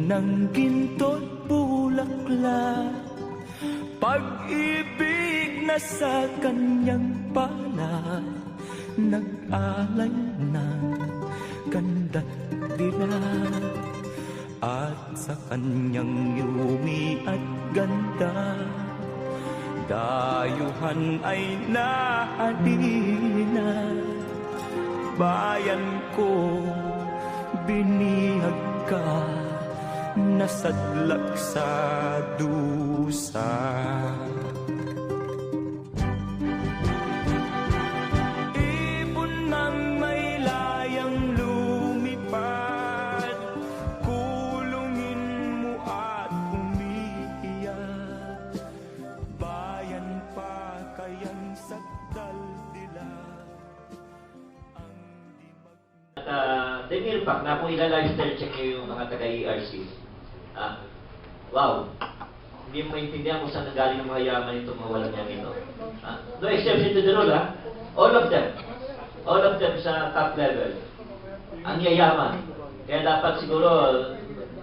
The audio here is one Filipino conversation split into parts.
ng ginto't bulaklak, pag-ibig na sa kanyang palad, nag-alay ng ganda't dilag. At sa kanyang yumi at ganda, dayuhan ay nahalina. Bayan ko, binihag ka, nasadlak sa dusa. Ibon ng may layang lumipad, kulungin mo at umiiyak. Bayan pa kayang sakdal-dila. Dahil pa, na kung ila-lifestyle check nyo yung mga taga-ERC, wow, hindi mo maintindihan kung saan nagaling ng mga yaman ito, mga walang yan ito. No exception to the rule, all of them sa top level, ang yayaman. Kaya dapat siguro,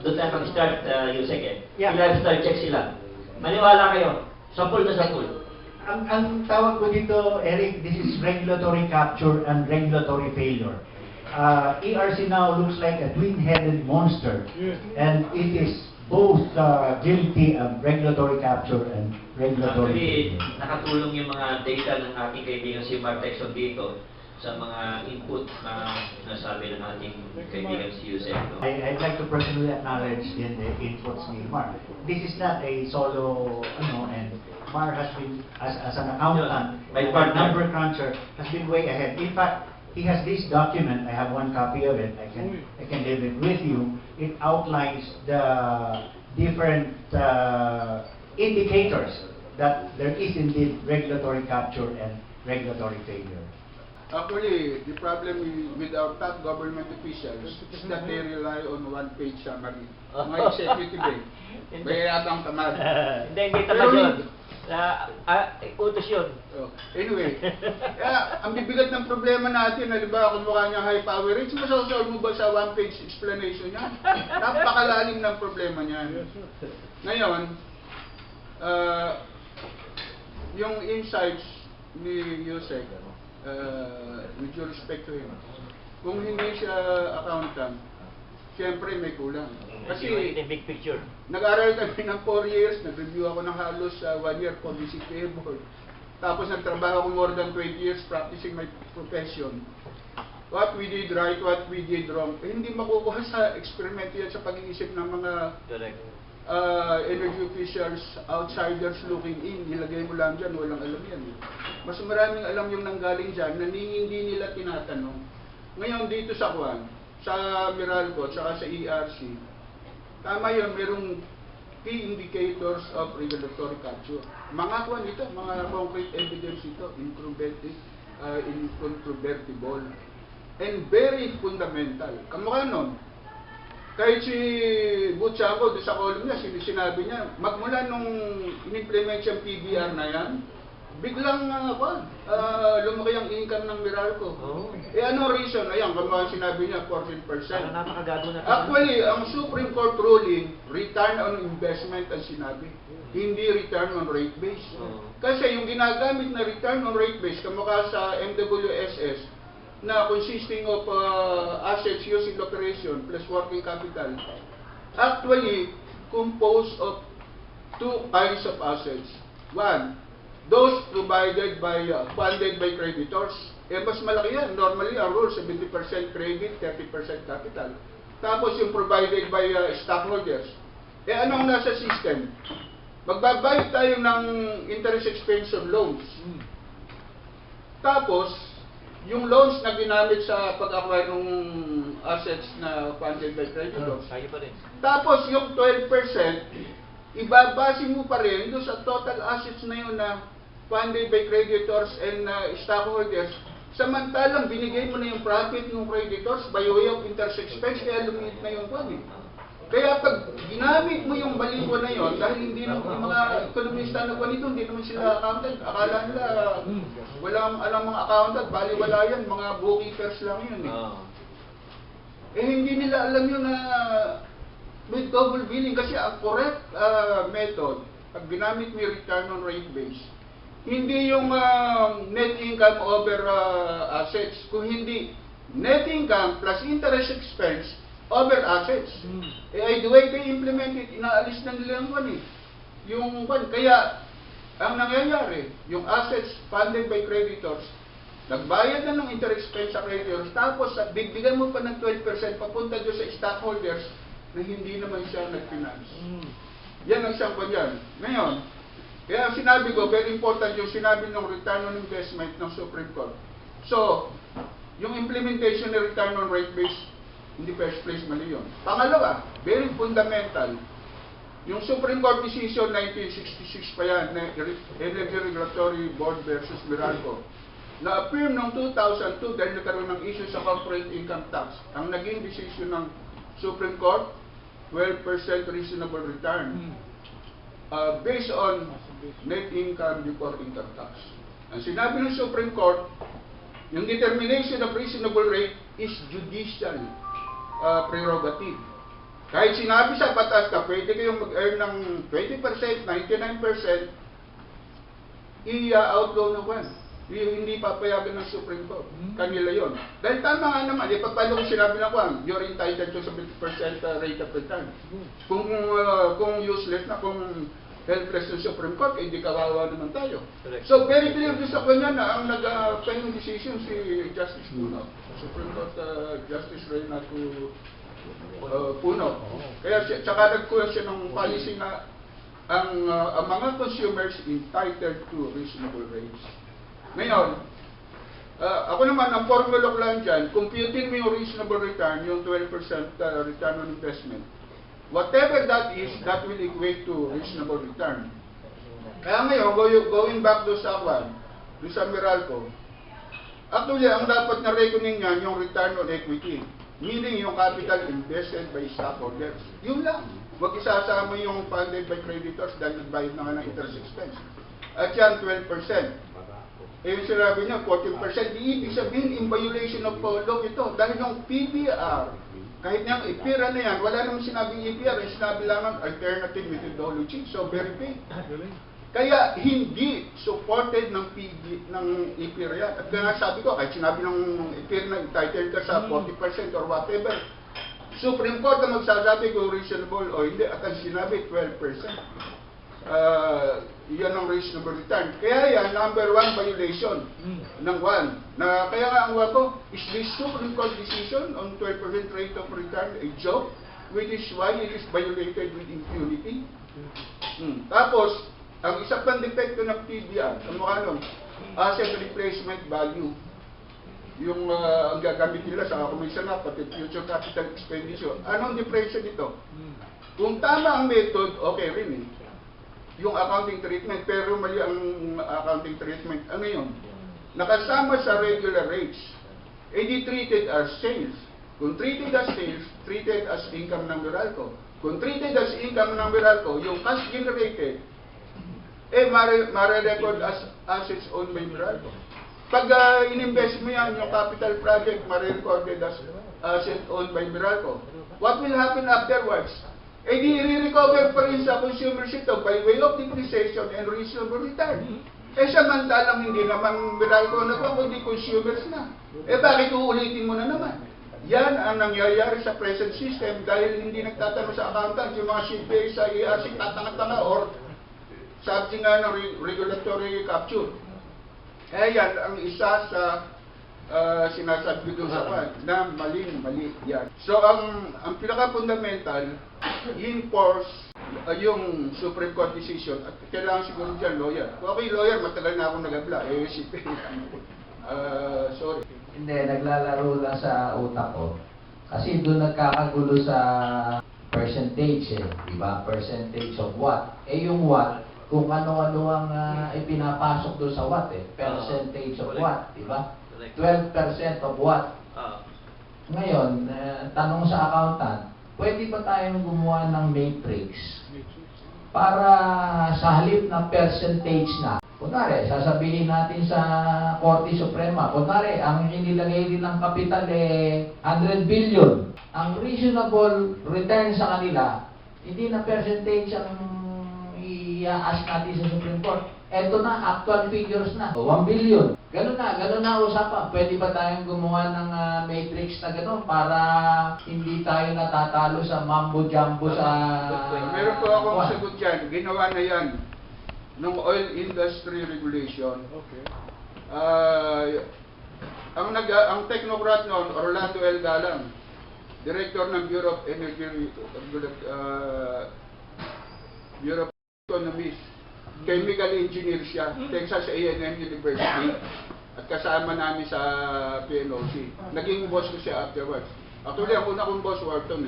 doon tayo mag-start, Yusek, i-lifestyle check sila. Maniwala kayo, sapul na sapul. Ang tawag ko dito, Eric, this is regulatory capture and regulatory failure. ERC now looks like a twin-headed monster, and it is both guilty of regulatory capture and regulatory failure. failure. Nakatulong yung mga data ng ating kaibigan si Tecson dito sa mga input na nasabi ng ating kaibigan si Yusek. No? I'd like to personally acknowledge the inputs ni Mar. This is not a solo, and Mar has been, as an accountant, my number cruncher, has been way ahead. In fact, he has this document. I have one copy of it. I can leave it with you. It outlines the different indicators that there is indeed regulatory capture and regulatory failure. Actually, the problem with our top government officials is that they rely on one-page summary. Mga executive may yatang tamad. Hindi tamad yun. Utos yun. Anyway, ang bibigat ng problema natin, halimbawa kung mukha niya high power rates, masasaw mo ba sa one-page explanation niya? Napakalalim ng problema niya. Ngayon, yung insights ni Yusek, with due respect to him, kung hindi siya accountant, siyempre may kulang. Kasi big picture. Nag-aral kami ng 4 years, nag-review ako ng halos 1 year for disable. Tapos nagtrabaho ako more than 20 years practicing my profession. What we did right, what we did wrong, hindi makukuha sa experiment yan sa pag-iisip ng mga energy officials, outsiders looking in. Nilagay mo lang dyan, walang alam yan. Mas maraming alam yung nanggaling dyan na hindi nila tinatanong. Ngayon dito sa Kwan, sa Meralco, saka sa ERC, tama yun, merong key indicators of regulatory capture. Mga kwan ito, mga concrete evidence ito, incontrovertible, and very fundamental. Kamukha nun, kahit si Butch Junia doon sa column niya, sinabi niya, magmula nung in-implement siyang PBR na yan, biglang lumaki ang income ng Meralco. Anong reason? Ayan, kamukha sinabi niya, 14%. Actually, ang Supreme Court ruling, return on investment ang sinabi. Hindi return on rate base. Kasi yung ginagamit na return on rate base, kamukha sa MWSS, na consisting of assets used in operation plus working capital, actually composed of two kinds of assets. One, those provided by, funded by creditors. Mas malaki yan. Normally, our rule, 70% credit, 30% capital. Tapos yung provided by stockholders. Anong nasa system? Magbabayad tayo ng interest expansion loans. Tapos, yung loans na ginamit sa pag-acquire ng assets na funded by creditors. Tapos, yung 12%, ibabase mo pa rin doon sa total assets na yun na funded by creditors and stockholders. Samantalang binigay mo na yung profit ng creditors by way of interest expense, kaya lumiit na yung funding. Kaya pag ginamit mo yung baliwan na yun, dahil hindi naman yung mga ekonomista na ganito, hindi naman sila accountant, akala nila walang alam mga accountant, baliwala yan, mga bookkeepers lang yun. Hindi nila alam yun na with double billing kasi ang correct method, pag ginamit mo yung return on rate base, hindi yung net income over assets, kung hindi net income plus interest expense over assets. The way they implement it, inaalis na nila yung one. Kaya, ang nangyayari, yung assets funded by creditors, nagbayad na ng interest expense sa creditors, tapos bigbigan mo pa ng 12% papunta doon sa stockholders na hindi naman siya nag-finance. Yan ang siyang yan. Ngayon, kaya ang sinabi ko, very important yung sinabi ng return on investment ng Supreme Court. So, yung implementation ng return on rate base, in the first place, mali yun. Pangalawa, very fundamental, yung Supreme Court Decision 1966 pa yan, na Energy Regulatory Board versus Meralco, na-affirm noong 2002 dahil nagkaroon ng issue sa corporate income tax. Ang naging decision ng Supreme Court, 12% reasonable return based on net income before income tax. Ang sinabi ng Supreme Court, yung determination of reasonable rate is judicial prerogative. Kahit sinabi sa batas na pwede kayong mag-earn ng 20%, 99%, i-outlaw na kwan. Hindi papayagan ng Supreme Court. Kanila yon. Dahil tama nga naman, paano kung sinabi na kwan, you're entitled to 70% rate of return. Kung useless na, kung helpless ng Supreme Court, hindi kawawa naman tayo. So, very clear doon sa kanya na ang nag-final decision si Justice Puno. Supreme Court Justice Renato Puno. Kaya tsaka nagkuha siya ng policy na ang mga consumers entitled to reasonable rates. Ngayon, ako naman, ang formula ko lang dyan, computing mo yung reasonable return, yung 12% return on investment. Whatever that is, that will equate to reasonable return. Kaya ngayon, going back doon sa Akwan, doon sa Meralco, actually, ang dapat na reckoning niyan, yung return on equity. Meaning yung capital invested by stockholders. Yun lang. Huwag isasama yung funded by creditors dahil nagbayad na nga ng interest expense. At yan, 12%. Eh yung sinabi niya, 14%. Ibig sabihin, in violation of law ito. Dahil yung PBR, kahit niyang IPIR na yan, wala namang sinabing IPIR. Sinabi lang ng alternative methodology. So, very vague. Kaya hindi supported ng IPIR yan. At kaya sabi ko, kahit sinabi ng IPIR na entitled ka sa 40% or whatever, Supreme Court na magsasabi kung reasonable o hindi, at ang sinabi 12%. Yan ang reasonable return. Kaya yan, number one violation ng one. Na, kaya nga ang wato, is this Supreme Court decision on 12% rate of return a joke, which is why it is violated with impunity. Tapos, ang isa pang depekto ng PBR, ang mukha nun, asset replacement value. Yung ang gagamit nila sa commission na, pati future capital expenditure. Anong difference nito? Kung tama ang method, okay rin eh. Yung accounting treatment, pero mali ang accounting treatment. Ano yun? Nakasama sa regular rates, di treated as sales. Kung treated as sales, treated as income ng Meralco. Kung treated as income ng Meralco, yung cash generated, mare-record as assets owned by Meralco. Pag in-invest mo yan, yung capital project, mare-recorded as assets owned by Meralco. What will happen afterwards? Di i-recover pa rin sa consumers ito by way of depreciation and reasonable return. Samantalang hindi naman Meralco na ito, kundi consumers na. Bakit uulitin mo na naman? Yan ang nangyayari sa present system dahil hindi nagtatanong sa accountant yung mga CPA sa ERC tatanga-tanga or sabi nga ng regulatory capture. Yan ang isa sa sinasabi doon sa pan na mali yan. So ang pinaka-fundamental, enforce yung Supreme Court decision at kailangan siguro dyan lawyer. Kung ako'y lawyer, matagal na akong nag-abla. Sorry. Hindi, naglalaro lang sa utak ko. Kasi doon nagkakagulo sa percentage diba? Percentage of what? Yung what, kung ano-ano ang ipinapasok doon sa what percentage of what, diba? 12% of what? Ngayon, tanong sa accountant, pwede ba tayong gumawa ng matrix para sa halip na percentage na, Kunwari, sasabihin natin sa Korte Suprema, kunwari, ang inilagay din ng kapital 100 billion. Ang reasonable return sa kanila, hindi na percentage ang i-ask natin sa Supreme Court. Eto na, actual figures na, 1 billion. Ganun na usapan. Pwede ba tayong gumawa ng matrix na gano'n para hindi tayo natatalo sa mambo-jumbo sa... Meron po akong sagot dyan. Ginawa na yan ng oil industry regulation. Okay. Ang technocrat noon, Orlando L. Galang, Director ng Bureau of Energy, Bureau of Economics, chemical engineer siya, Texas A&M University, at kasama namin sa PNOC. Naging boss ko siya afterwards. Actually, ang una kong boss, Wharton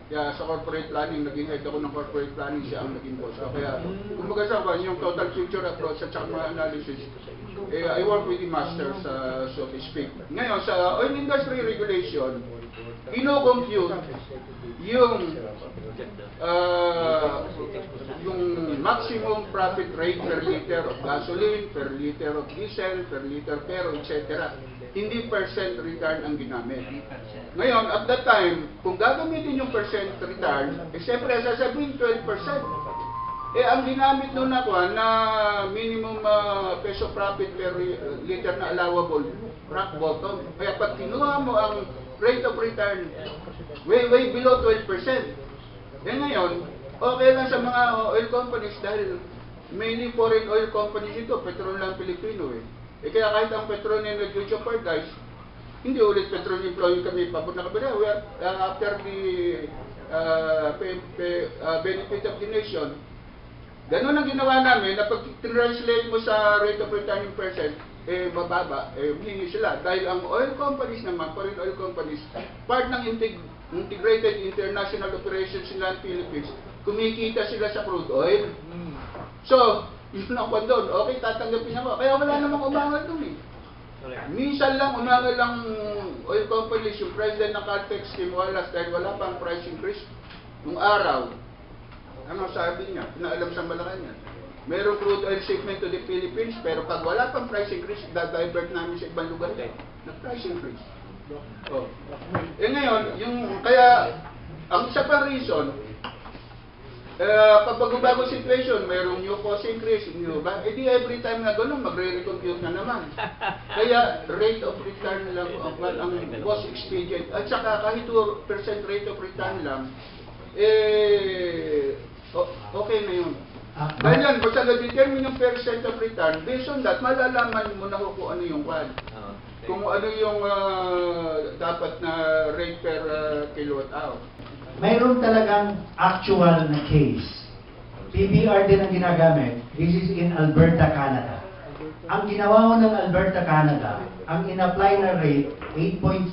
Kaya sa corporate planning, naging head ako ng corporate planning, siya ang naging boss. Kaya, kumbaga sa akin, yung total future approach at saka mga analysis, I work with the masters, so to speak. Ngayon, sa oil industry regulation, ino-compute yung maximum profit rate per liter of gasoline, per liter of diesel, per liter pero, etc. Hindi percent return ang ginamit. Ngayon, at that time, kung gagamitin yung percent return, siyempre sasabihin 12%. Ang ginamit doon na minimum peso profit per liter na allowable, rock bottom. Kaya pag kinuha mo ang rate of return, way below 12%. Ngayon, okay lang sa mga oil companies dahil mainly foreign oil companies ito, petrol lang Pilipino kaya kahit ang petrol na nag-jeopardize, hindi ulit petrol employee kami papunta kami na. After the benefit of the nation, ganun ang ginawa namin na pag translate mo sa rate of return yung percent, mababa, hingi sila. Dahil ang oil companies naman, foreign oil companies, part ng integrated international operations nila ng Philippines, kumikita sila sa crude oil. So, yun ang kwan doon. Okay, tatanggapin ako. Kaya wala namang umangal doon Minsan lang, umangal lang oil companies, yung president ng Caltex, Tim Wallace, dahil wala pang price increase. Nung araw, ano sabi niya? Pinaalam sa Malacanang. Merong crude oil shipment to the Philippines, pero pag wala pang price increase, da-divert namin sa ibang lugar na price increase. Ngayon, kaya, ang isa pang reason, pag bago situation, mayroong new cost increase, di every time na gano'n, magre-recompute na naman. Kaya, rate of return lang ang cost expedient. At saka, kahit 2% rate of return lang, okay na yun. Dahil yan, basta na-determine yung percent of return, based on that, malalaman mo na kung ano yung kwan. Kung ano yung dapat na rate per kilowatt hour. Mayroon talagang actual na case. PBR din ang ginagamit. This is in Alberta, Canada. Ang ginawa ko ng Alberta, Canada, ang in-apply na rate, 8.4%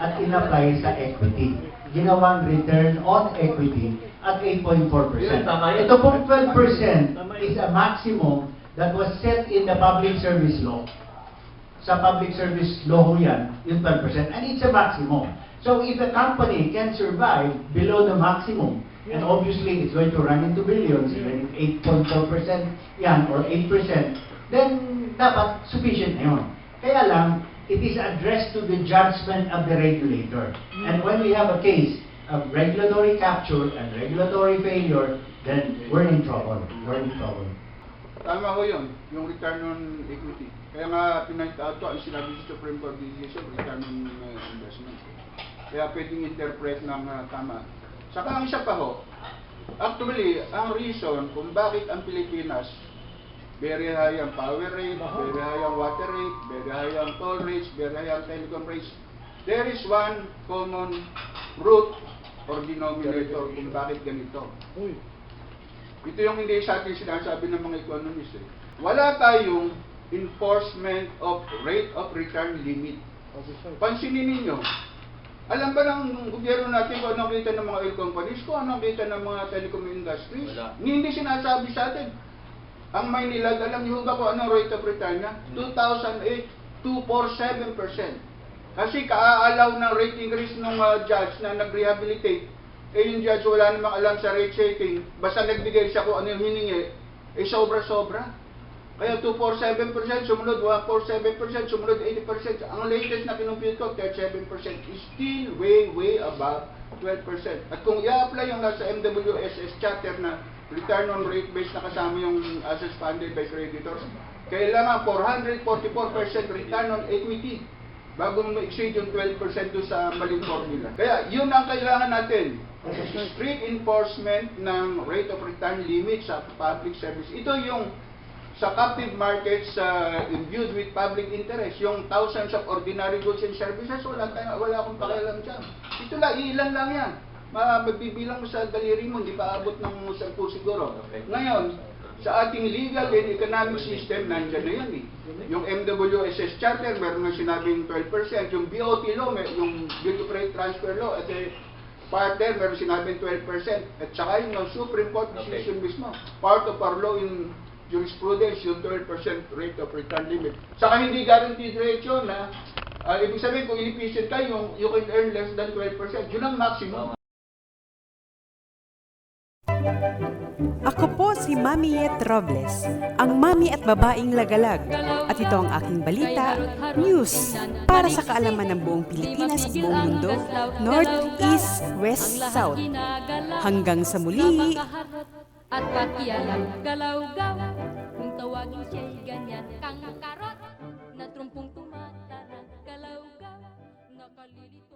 at in-apply sa equity. Ginawang return on equity at 8.4%. Ito pong 12% is a maximum that was set in the public service law. Sa public service law ho yan, yung 12%, and it's a maximum. So if a company can survive below the maximum, and obviously it's going to run into billions, even if 8.4% yan or 8%, then dapat sufficient na yun. Kaya lang, it is addressed to the judgment of the regulator. And when we have a case of regulatory capture and regulatory failure, then we're in trouble. We're in trouble. Tama ho yun, yung return on equity. Kaya nga, pinpoint out ko, ang sinabi sa Supreme Court decision, return on investment. Kaya pwedeng interpret ng tama. Saka ang isa pa ho, actually, ang reason kung bakit ang Pilipinas, very high ang power rate, very high ang water rate, very high ang toll rates, very high ang telecom rates, there is one common root or denominator kung bakit ganito. Ito yung hindi sa atin sinasabi ng mga economists. Wala tayong enforcement of rate of return limit. Pansinin ninyo, alam ba ng gobyerno natin kung anong kita ng mga oil companies, kung anong kita ng mga telecom industries? Hindi sinasabi sa atin. Ang Maynila, alam niyo ba kung anong rate of return niya? 2008, 247%. Kasi kaaalaw ng rate increase ng judge na nag-rehabilitate, yung judge wala namang alam sa rate setting, basta nagbigay siya kung ano yung hiningi, sobra-sobra. Kaya 247%, sumunod 147%, sumunod 80%. Ang latest na kinumpute ko, 37%, is still way above 12%. At kung i-apply yung nasa MWSS charter na return on rate base na kasama yung assets funded by creditors, kailangan 444% return on equity bago ma-exceed yung 12% doon sa maling formula. Kaya yun ang kailangan natin. Yung strict enforcement ng rate of return limit sa public service. Ito yung sa captive markets imbued with public interest, yung thousands of ordinary goods and services, wala akong pakialam dyan. Ito lang, ilan lang yan. Magbibilang mo sa daliri mo, hindi pa abot ng 10 siguro. Ngayon, sa ating legal and economic system, nandyan na yan eh. Yung MWSS Charter, meron na sinabing 12%. Yung BOT law, yung Bill of Rate Transfer Law, at part there, meron sinabing 12%. At saka yung Supreme Court decision mismo. Part of our law in jurisprudence, yung 12% rate of return limit. Saka hindi guaranteed rate yun, ha? Ibig sabihin, kung inipisit ka, you can earn less than 12%. Yun ang maximum. Ako po si Mami Robles, ang mami at babaeng lagalag. At ito ang aking balita, news, para sa kaalaman ng buong Pilipinas at buong mundo, North, East, West, South. Hanggang sa muli! At pakialam, galaw-gaw, kung tawagin siya'y ganyan, kang karot, na trumpong tumatarang, galaw-gaw, nakalilito.